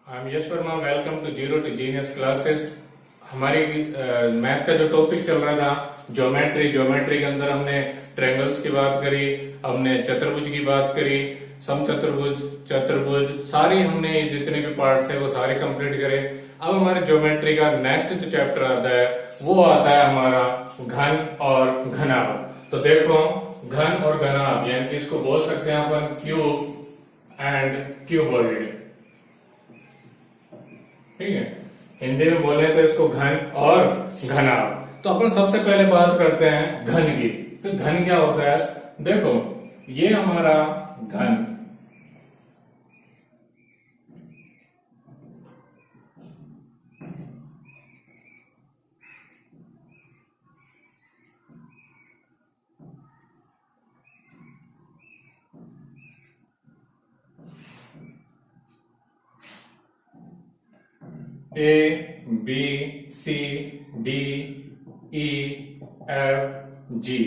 I am Yash Verma. Welcome to zero to genius classes. हमारी math का जो टॉपिक चल रहा था ज्योमेट्री के अंदर हमने ट्रायंगल्स की बात करी, हमने चतुर्भुज की बात करी, चतुर्भुज सारी हमने जितने भी पार्ट्स है वो सारे कंप्लीट करे। अब हमारे ज्योमेट्री का नेक्स्ट जो चैप्टर आता है वो आता है हमारा घन और घनाभ। तो देखो घन और घनाभ यानी कि इसको बोल सकते हैं अपन क्यूब एंड क्यूबॉइड। ठीक है, हिंदी में बोले तो इसको घन और घनाभ। तो अपन सबसे पहले बात करते हैं घन की। तो घन क्या होता है, देखो ये हमारा घन, A B C D E F G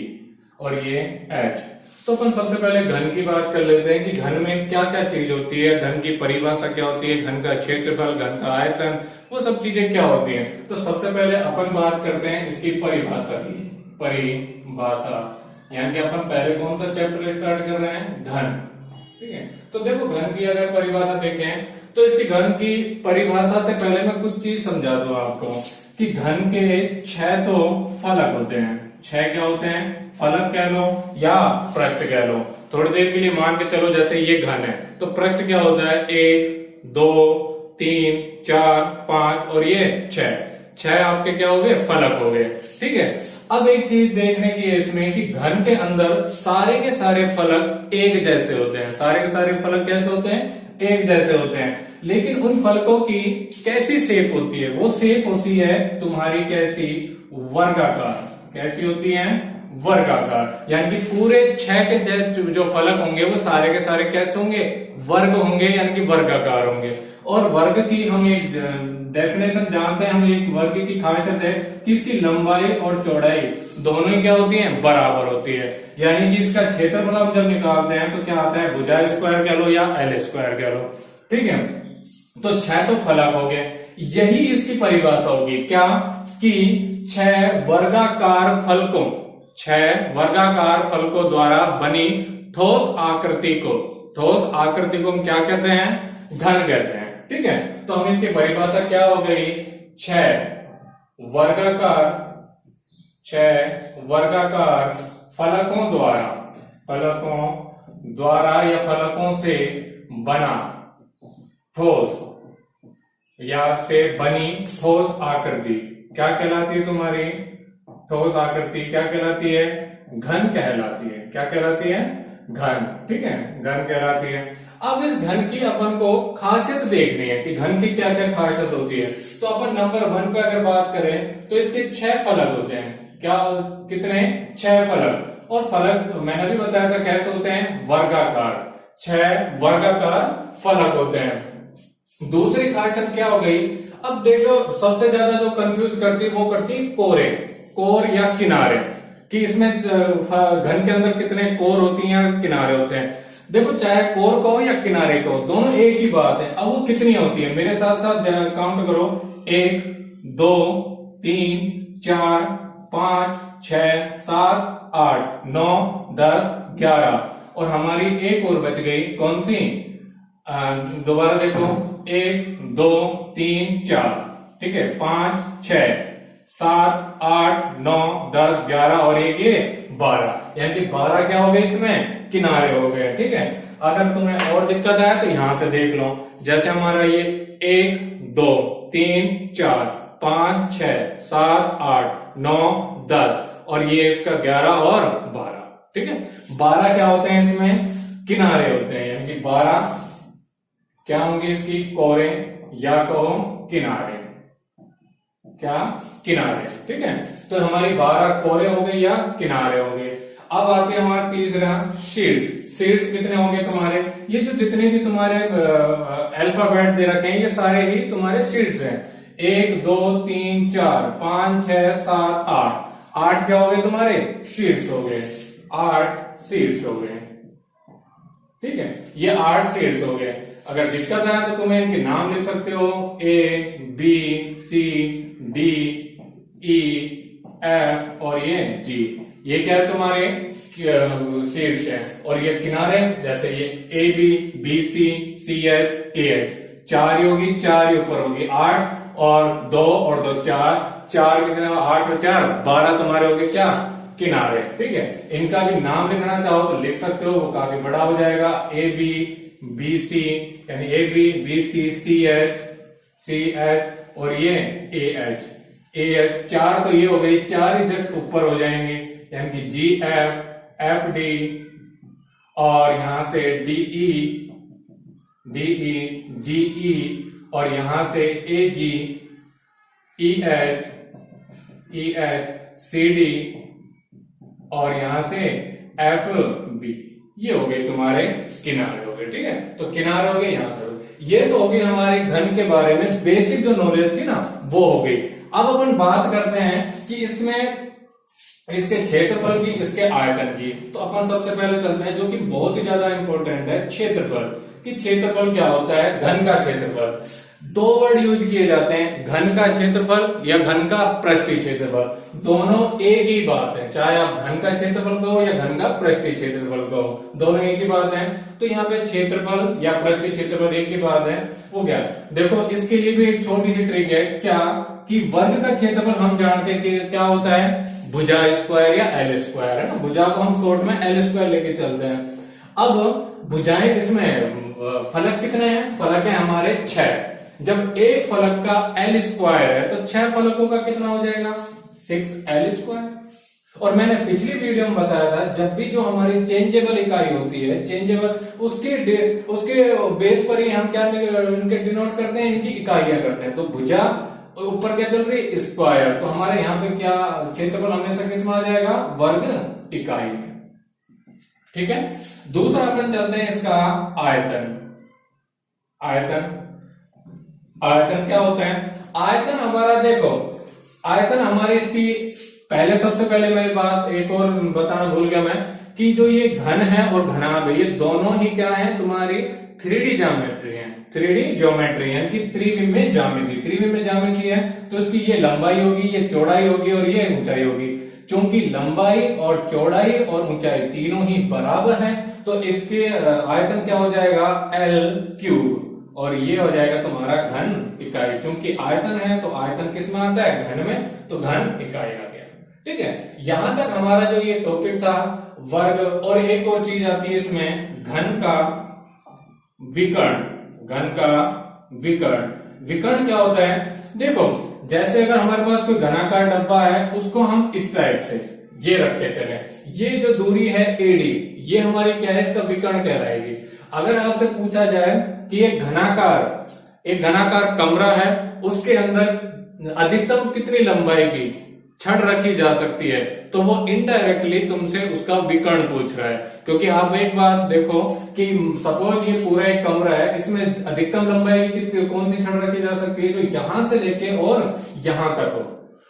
और ये एच। तो अपन सबसे पहले घन की बात कर लेते हैं कि घन में क्या क्या चीज होती है, घन की परिभाषा क्या होती है, घन का क्षेत्रफल, घन का आयतन, वो सब चीजें क्या होती हैं। तो सबसे पहले अपन बात करते हैं इसकी परिभाषा की। परिभाषा यानी कि अपन पहले कौन सा चैप्टर स्टार्ट कर रहे हैं, घन। ठीक है, तो देखो घन की अगर परिभाषा देखें तो इसकी घन की परिभाषा से पहले मैं कुछ चीज समझा दूं आपको कि घन के 6 तो फलक होते हैं। 6 क्या होते हैं, फलक कह लो या पृष्ठ कह लो। थोड़ी देर के लिए मान के चलो जैसे ये घन है तो पृष्ठ क्या होता है, 1 2 3 4 5 और ये 6 आपके क्या हो गए, फलक हो गए। ठीक है, अब एक चीज देखने की है इसमें कि घन के अंदर सारे के सारे फलक एक जैसे होते हैं। सारे के सारे फलक कैसे होते हैं, एक जैसे होते हैं। लेकिन उन फलकों की कैसी शेप होती है, वो शेप होती है तुम्हारी कैसी, वर्गाकार। कैसी होती है, वर्गाकार। यानी कि पूरे 6 के 6 जो फलक होंगे वो सारे के सारे कैसे होंगे, वर्ग होंगे यानी कि वर्गाकार होंगे। और वर्ग की हम एक डेफिनेशन जानते हैं, हम एक वर्ग की खासियत है कि इसकी लंबाई और चौड़ाई दोनों ही क्या होती है, बराबर होती है। यानी कि इसका क्षेत्रफल हम जब निकालते हैं तो क्या आता है, भुजा स्क्वायर कह लो या एल स्क्वायर कह लो। ठीक है, तो 6 तो फलक हो गए। यही इसकी परिभाषा होगी क्या, कि 6 वर्गाकार फलकों 6 वर्गाकार फलकों द्वारा बनी ठोस आकृति को हम क्या कहते हैं, घन कहते हैं। ठीक है, तो हम इसकी परिभाषा क्या हो गई, 6 वर्गाकार फलकों द्वारा या फलकों से बना ठोस या से बनी ठोस आकृति क्या कहलाती है, तुम्हारी ठोस आकृति क्या कहलाती है, घन कहलाती है। क्या कहलाती है, घन। ठीक है, घन कहलाती है। अब इस घन की अपन को खासियत देखनी है कि घन की क्या क्या खासियत होती है। तो अपन नंबर 1 पे अगर बात करें तो इसके 6 फलक होते हैं। क्या, कितने, 6 फलक। और फलक मैंने भी बताया था कैसे होते हैं, वर्गाकार। 6 वर्गाकार फलक होते हैं। दूसरी खासियत क्या हो गई, अब देखो सबसे ज्यादा जो कंफ्यूज करती वो करती कोर या किनारे, कि इसमें घन के अंदर कितने कोर होती हैं या किनारे होते हैं। देखो चाहे कोर कहो या किनारे कहो दोनों एक ही बात है। अब वो कितनी होती है, मेरे साथ साथ काउंट करो, 1 2 3 4 5 6 7 8 9 10 11 और हमारी एक और बच गई, कौन सी, दोबारा देखो, 1 2 3 4, ठीक है, 5 6 7 8 9 10 11 और एक ये 12, यानी कि 12 क्या हो गए, इसमें किनारे हो गए। ठीक है, अगर तुम्हें और दिक्कत आया तो यहां से देख लो, जैसे हमारा ये 1 2 3 4 5 6 7 8 9 10 और ये इसका 11 और 12। ठीक है, 12 क्या होते हैं, इसमें किनारे होते हैं, यानी कि 12 क्या होंगे, इसकी कोरे या कहो किनारे, क्या, किनारे। ठीक है, तो हमारी 12 कोरे हो गए या किनारे हो गए। अब आते हैं हमारा तीसरा शीर्ष कितने होंगे तुम्हारे, ये जो जितने भी तुम्हारे अल्फाबेट दे रखे हैं ये सारे ही तुम्हारे शीर्ष हैं। 1 2 3 4 5 6 7 8 क्या हो गए तुम्हारे, शीर्ष हो गए, 8 शीर्ष हो गए। ठीक है, ये 8 शीर्ष हो गए। अगर दिक्कत है तो तुम्हें इनके नाम लिख सकते हो, A B C D E F और ये जी। ये क्या है तुम्हारे शीर्ष है, और ये किनारे जैसे ये A B C C H A H, 4 होगी, 4 ही ऊपर होगी, 8 और 2 और 2 4, 4 कितने, 8 और 4 12 तुम्हारे हो गए क्या, किनारे। ठीक है, इनका भी नाम लिखना चाहो तो लिख सकते हो, वो काफी बड़ा हो जाएगा, ए बी सी यानी ए बी सी सी एच और ये ए एच 4 तो ये हो गई, 4 ही जस्ट ऊपर हो जाएंगे, यानी कि जी एफ डी और यहां से डी ई जी ई और यहां से ए जी ई एच सी डी और यहां से एफ बी। ये हो गए तुम्हारे किनारे हो गए। ठीक है, तो किनारे हो गए यहां तक। ये तो हो गई हमारे घन के बारे में बेसिक जो नॉलेज थी ना, वो हो गई। अब अपन बात करते हैं कि इसमें इसके क्षेत्रफल की, इसके आयतन की। तो अपन सबसे पहले चलते हैं जो कि बहुत ही ज्यादा इंपॉर्टेंट है, क्षेत्रफल। कि क्षेत्रफल क्या होता है, घन का क्षेत्रफल। 2 वर्ड यूज किए जाते हैं, घन का क्षेत्रफल या घन का पृष्ठीय क्षेत्रफल। दोनों एक ही बात है, चाहे आप घन का क्षेत्रफल कहो या घन का पृष्ठीय क्षेत्रफल कहो, दोनों एक ही बात है। तो यहाँ पे क्षेत्रफल या पृष्ठीय क्षेत्रफल एक ही बात है। वो क्या, देखो इसके लिए भी एक छोटी सी ट्रिक है, क्या कि वर्ग का क्षेत्रफल हम जानते हैं कि क्या होता है, भुजा स्क्वायर या एल स्क्वायर, है ना। भुजा को हम शॉर्ट में एल स्क्वायर लेके चलते हैं। अब भुजाएं इसमें फलक कितने हैं, फलक है हमारे 6। जब एक फलक का एल स्क्वायर है तो 6 फलकों का कितना हो जाएगा, 6l स्क्वायर। और मैंने पिछली वीडियो में बताया था, जब भी जो हमारी चेंजेबल इकाई होती है, चेंजेबल उसके बेस पर ही हम क्या इनके डिनोट करते हैं, इनकी इकाइयां करते हैं। तो भुजा ऊपर क्या चल रही है, स्क्वायर। तो हमारे यहाँ पे क्या क्षेत्रफल हमेशा किसमें आ जाएगा, वर्ग इकाई में। ठीक है, दूसरा अपन चलते हैं इसका आयतन। आयतन क्या होता है, आयतन हमारा, देखो आयतन हमारी इसकी पहले, सबसे पहले मेरी बात एक और बताना भूल गया मैं, कि जो ये घन है और घनाभ है, ये दोनों ही क्या है, तुम्हारी 3D ज्योमेट्री है। 3D ज्योमेट्री है कि त्रिविमीय ज्यामिति। त्रिविमीय ज्यामिति है तो इसकी ये लंबाई होगी, ये चौड़ाई होगी और ये ऊंचाई होगी। चूंकि लंबाई और चौड़ाई और ऊंचाई तीनों ही बराबर हैं, तो इसके आयतन क्या हो जाएगा, L3, और ये हो जाएगा तुम्हारा घन इकाई। चूंकि आयतन है तो आयतन किस में आता है, घन में, तो घन इकाई आ गया। ठीक है, यहां तक हमारा जो ये टॉपिक था वर्ग। और एक और चीज आती है इसमें, घन का विकर्ण। घन का विकर्ण, विकर्ण क्या होता है, देखो जैसे अगर हमारे पास कोई घनाकार डब्बा है, उसको हम इस टाइप से ये रख के चले, ये जो दूरी है AD, ये हमारी क्या है, इसका विकर्ण कहलाएगी। अगर आपसे पूछा जाए कि एक घनाकार कमरा है, उसके अंदर अधिकतम कितनी लंबाई की छड़ रखी जा सकती है, तो वो इनडायरेक्टली तुमसे उसका विकर्ण पूछ रहा है। क्योंकि आप एक बात देखो कि सपोज ये पूरा एक कमरा है, इसमें अधिकतम लंबाई की कौन सी छड़ रखी जा सकती है, तो यहां से लेके और यहां तक हो।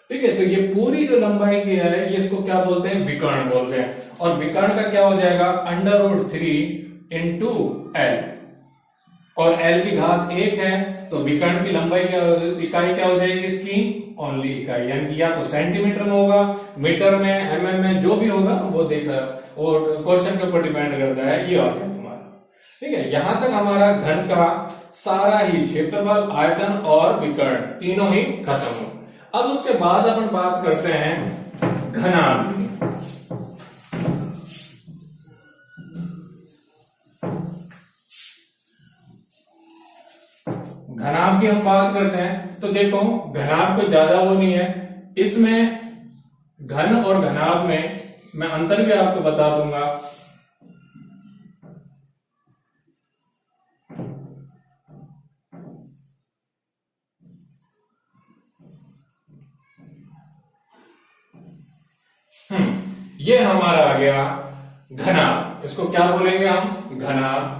ठीक है, तो ये पूरी जो लंबाई की है, ये इसको क्या बोलते हैं, विकर्ण बोलते हैं। और विकर्ण का क्या हो जाएगा, √3 × L, और L की घात 1 है, तो विकर्ण की लंबाई इकाई क्या हो जाएगी इसकी, ओनली इकाई, यानी कि या तो सेंटीमीटर में होगा, मीटर में, mm में, जो भी होगा वो देखा, और क्वेश्चन के ऊपर डिपेंड करता है। ये आ गया तुम्हारा। ठीक है, यहां तक हमारा घन का सारा ही क्षेत्रफल, आयतन और विकर्ण तीनों ही खत्म हो। अब उसके बाद अपन बात करते हैं घनाभ की। घनाभ की हम बात करते हैं तो देखो, घनाभ कोई ज्यादा वो नहीं है। इसमें घन और घनाभ में मैं अंतर भी आपको बता दूंगा। ये हमारा आ गया घनाभ। इसको क्या बोलेंगे हम, घनाभ।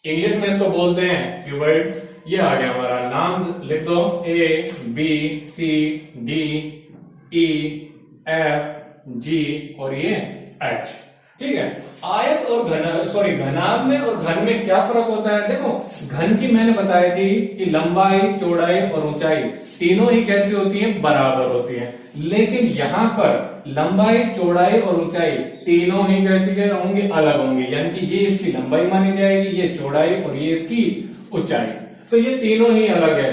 इंग्लिश में इसको बोलते हैं क्यूबॉइड। ये आ गया हमारा, नाम लिख दो, ABCDEF G और ये H। ठीक है। आयत और घनाभ में और घन में क्या फर्क होता है? देखो, घन की मैंने बताई थी कि लंबाई, चौड़ाई और ऊंचाई तीनों ही कैसी होती हैं? बराबर होती हैं। लेकिन यहां पर लंबाई, चौड़ाई और ऊंचाई तीनों ही कैसी होंगी? अलग होंगी। यानी कि ये इसकी लंबाई मानी जाएगी, ये चौड़ाई और ये इसकी ऊंचाई। तो ये तीनों ही अलग है।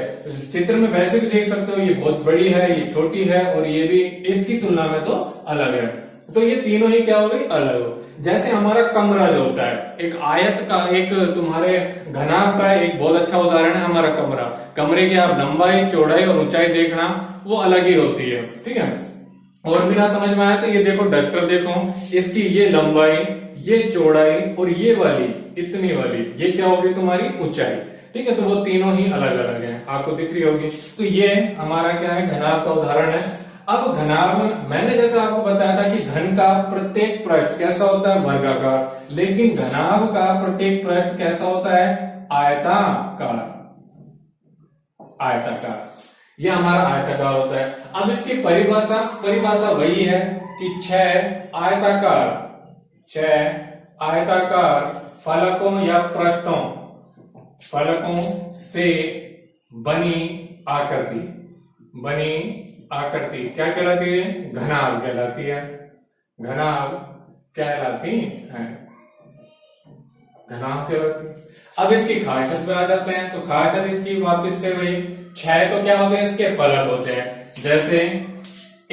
चित्र में वैसे भी देख सकते हो, ये बहुत बड़ी है, ये छोटी है, और ये भी इसकी तुलना में तो अलग है। तो ये तीनों ही क्या हो गई? अलग हो। जैसे हमारा कमरा जो होता है, एक आयत का, एक तुम्हारे घनाभ का एक बहुत अच्छा उदाहरण है हमारा कमरा। कमरे की आप लंबाई, चौड़ाई और ऊंचाई देखना, वो अलग ही होती है। ठीक है। और भी ना समझ में आया तो ये देखो, डस्टर देखो, इसकी ये लंबाई, ये चौड़ाई और ये वाली, इतनी वाली, ये क्या होगी? तुम्हारी ऊंचाई। ठीक है। तो वो तीनों ही अलग अलग हैं, आपको दिख रही होगी। तो ये हमारा क्या है? घनाभ का उदाहरण है। अब घनाभ में मैंने जैसे आपको बताया था कि घन का प्रत्येक पृष्ठ कैसा होता है? वर्गाकार। लेकिन घनाभ का प्रत्येक पृष्ठ कैसा होता है? आयताकार। आयताकार, ये हमारा आयताकार होता है। अब इसकी परिभाषा वही है कि 6 आयताकार फलकों या फलकों से बनी आकृति क्या कहलाती है? घनाभ कहलाती है। घनाभ कहलाती है। घनाभ कहलाती है। अब इसकी खासियत पे आ जाते हैं। तो खासियत इसकी वापस से वही, 6 तो क्या होते हैं? इसके फलक होते हैं। जैसे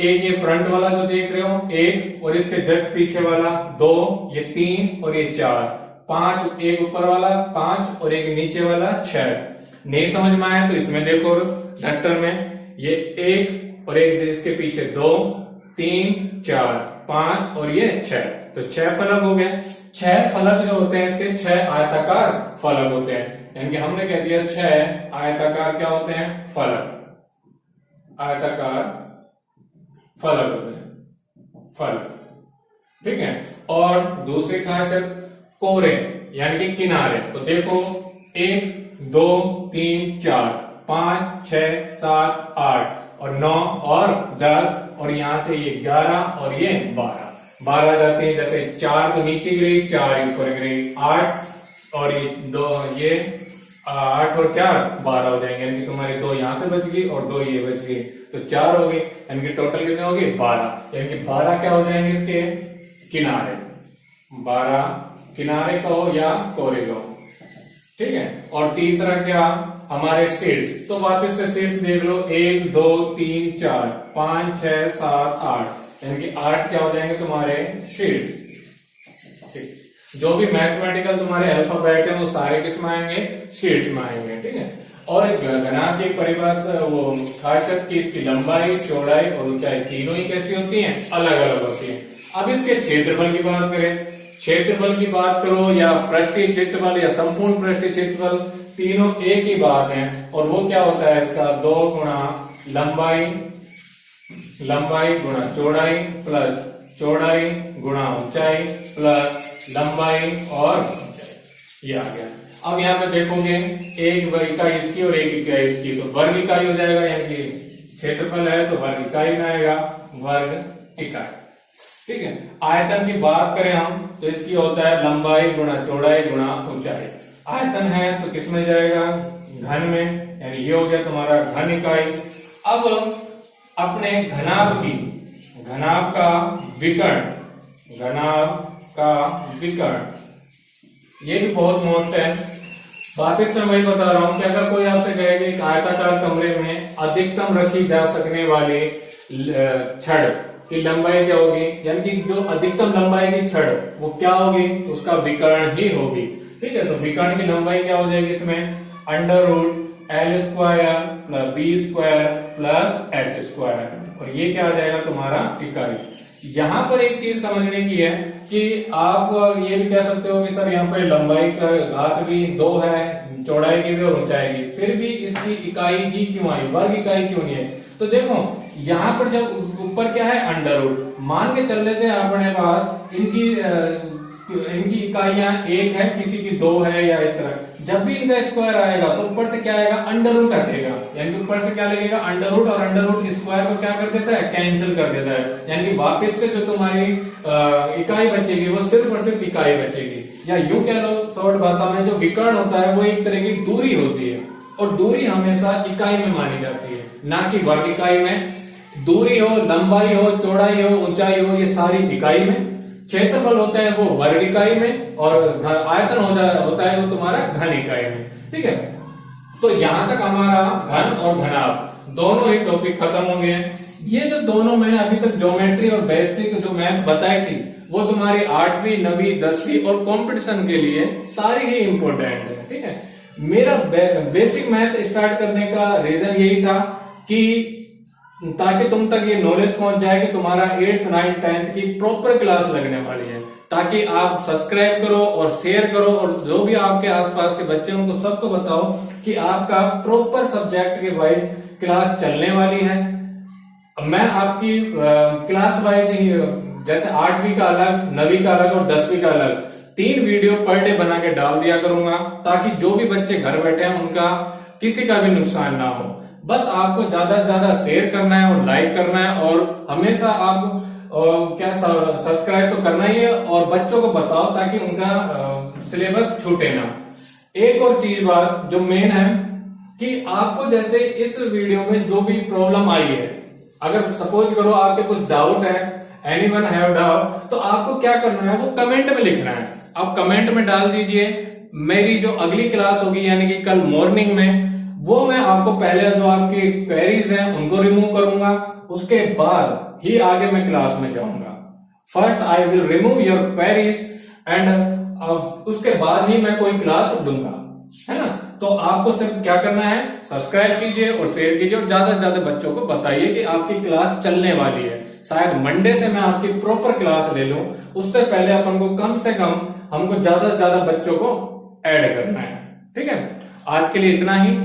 एक ये फ्रंट वाला जो देख रहे हो, 1, और इसके जस्ट पीछे वाला 2, ये 3 और ये 4, 5, एक ऊपर वाला 5 और एक नीचे वाला 6। नहीं समझ में आया तो इसमें देखो, डस्टर में ये 1 और एक इसके पीछे 2, 3, 4, 5 और ये 6, तो 6 फलक हो गए। 6 फलक जो होते हैं इसके 6 आयताकार फलक होते हैं। यानी कि हमने कह दिया 6 आयताकार क्या होते हैं? फलक। आयताकार फलक होते हैं, फलक। ठीक है। और दूसरी खासियत कोरे यानी कि किनारे। तो देखो, 1, 2, 3, 4, 5, 6, 7, 8 और 9 और 10, और यहां से ये 11 और ये 12 जाती है। जैसे 4 तो नीचे गिरी, 4 ऊपर गिरी, 8 और ये 2, ये 8 और 4 12 हो जाएंगे। यानी कि तुम्हारी 2 यहां से बच गई और 2 ये बच गई, तो 4 हो गई। यानी कि टोटल कितने हो गए? 12। यानी कि 12 क्या हो जाएंगे? इसके किनारे। 12 किनारे कहो या कोरे कहो। ठीक है। और तीसरा क्या? हमारे शीर्ष। तो वापस से शीर्ष देख लो, 1, 2, 3, 4, 5, 6, 7, 8, यानी कि 8 क्या हो जाएंगे तुम्हारे? शीर्ष। जो भी मैथमेटिकल तुम्हारे अल्फाबेट है वो सारे किस में आएंगे? शीर्ष में आएंगे। ठीक है। और घनाभ की परिभाषा, वो खासियत की इसकी लंबाई, चौड़ाई और ऊंचाई तीनों ही कैसी होती हैं? अलग अलग होती हैं। अब इसके क्षेत्रफल की बात करें, क्षेत्रफल की बात करो या पृष्ठीय क्षेत्रफल या संपूर्ण पृष्ठीय क्षेत्रफल, तीनों एक ही बात है। और वो क्या होता है इसका? 2 गुणा लंबाई गुणा चौड़ाई प्लस चौड़ाई गुणा ऊंचाई प्लस लंबाई और ऊंचाई। ये आ गया। अब यहाँ पे देखोगे, एक वर्ग इकाई इसकी और एक इकाई इसकी, तो वर्ग इकाई हो जाएगा। यानी कि क्षेत्रफल है तो वर्ग इकाई में आएगा, वर्ग इकाई। ठीक है। आयतन की बात करें हम तो इसकी होता है लंबाई गुणा चौड़ाई गुणा ऊंचाई। आयतन है तो किस में जाएगा? घन में। यानी ये हो गया तुम्हारा घन इकाई। अब अपने घनाभ का विकर्ण, ये भी बहुत मोस्ट है। वापिस मैं वही बता रहा हूं कि अगर कोई आपसे कहे कि एक आयताकार कमरे में अधिकतम रखी जा सकने वाली छड़ की लंबाई क्या होगी, यानी कि जो अधिकतम लंबाई की छड़ वो क्या होगी? उसका विकर्ण ही होगी। ठीक है। तो विकर्ण की लंबाई क्या हो जाएगी इसमें? √L² + B² + H², और ये क्या आ जाएगा तुम्हारा? इकाई। यहां पर एक चीज समझने की है कि आप ये भी कह सकते हो कि सर यहाँ पर लंबाई का घात भी 2 है, चौड़ाई की भी और ऊंचाई की, फिर भी इसकी इकाई ही क्यों आई? वर्ग इकाई क्यों नहीं है? तो देखो, यहाँ पर जब ऊपर क्या है? √ मान के चल लेते हैं अपने पास इनकी इकाइयां 1 है, किसी की 2 है या इस तरह। जब भी इनका स्क्वायर आएगा तो ऊपर से क्या आएगा, अंडर रूट हटेगा, यानी कि ऊपर से क्या लगेगा, अंडर रूट, और अंडर रूट स्क्वायर को क्या कर देता है, कैंसिल कर देता है, यानी कि वापस से जो तुम्हारी इकाई बचेगी वो सिर्फ और सिर्फ इकाई बचेगी। या यूं कह लो शॉर्ट भाषा में, जो विकर्ण होता है वो एक तरह की दूरी होती है, और दूरी हमेशा इकाई में मानी जाती है, ना कि वर्ग इकाई में। दूरी हो, लंबाई हो, चौड़ाई हो, ऊंचाई हो, ये सारी इकाई में। क्षेत्रफल होते हैं वो वर्ग इकाई में, और आयतन होता है वो तुम्हारा घन इकाई में। ठीक है, तो यहां तक हमारा घन और घनाभ दोनों ही टॉपिक खत्म हो गए। ये जो दोनों मैंने अभी तक ज्योमेट्री और बेसिक जो मैथ बताई थी वो तुम्हारी 8वीं, 9वीं, 10वीं और कंपटीशन के लिए सारी ही इंपॉर्टेंट है। ठीक है, मेरा बेसिक मैथ स्टार्ट करने का रीजन यही था कि ताकि तुम तक ये नॉलेज पहुंच जाए कि तुम्हारा 8th, 9th, 10th की प्रॉपर क्लास लगने वाली है, ताकि आप सब्सक्राइब करो और शेयर करो, और जो भी आपके आसपास के बच्चे उनको सबको बताओ कि आपका प्रॉपर सब्जेक्ट के वाइज क्लास चलने वाली है। मैं आपकी क्लास वाइज ही, जैसे 8वीं का अलग, 9वीं का अलग और 10वीं का अलग 3 वीडियो पर डे बना के डाल दिया करूंगा, ताकि जो भी बच्चे घर बैठे हैं उनका किसी का भी नुकसान ना हो। बस आपको ज्यादा से ज्यादा शेयर करना है और लाइक करना है, और हमेशा आप क्या सब्सक्राइब तो करना ही है, और बच्चों को बताओ ताकि उनका सिलेबस छूटे ना। एक और चीज बात जो मेन है कि आपको जैसे इस वीडियो में जो भी प्रॉब्लम आई है, अगर सपोज करो आपके कुछ डाउट है, एनीवन हैव डाउट, तो आपको क्या करना है, वो कमेंट में लिखना है। आप कमेंट में डाल दीजिए। मेरी जो अगली क्लास होगी यानी कि कल मॉर्निंग में, वो मैं आपको पहले जो आपकी क्वेरीज हैं उनको रिमूव करूंगा, उसके बाद ही आगे मैं क्लास में जाऊंगा। First I will remove your queries and उसके बाद ही मैं कोई क्लास दूंगा, है ना। तो आपको सिर्फ क्या करना है, सब्सक्राइब कीजिए और शेयर कीजिए, और ज्यादा से ज्यादा बच्चों को बताइए कि आपकी क्लास चलने वाली है। शायद मंडे से मैं आपकी प्रॉपर क्लास ले लूं, उससे पहले अपन को कम से कम हमको ज्यादा से ज्यादा बच्चों को ऐड करना है। ठीक है, आज के लिए इतना ही।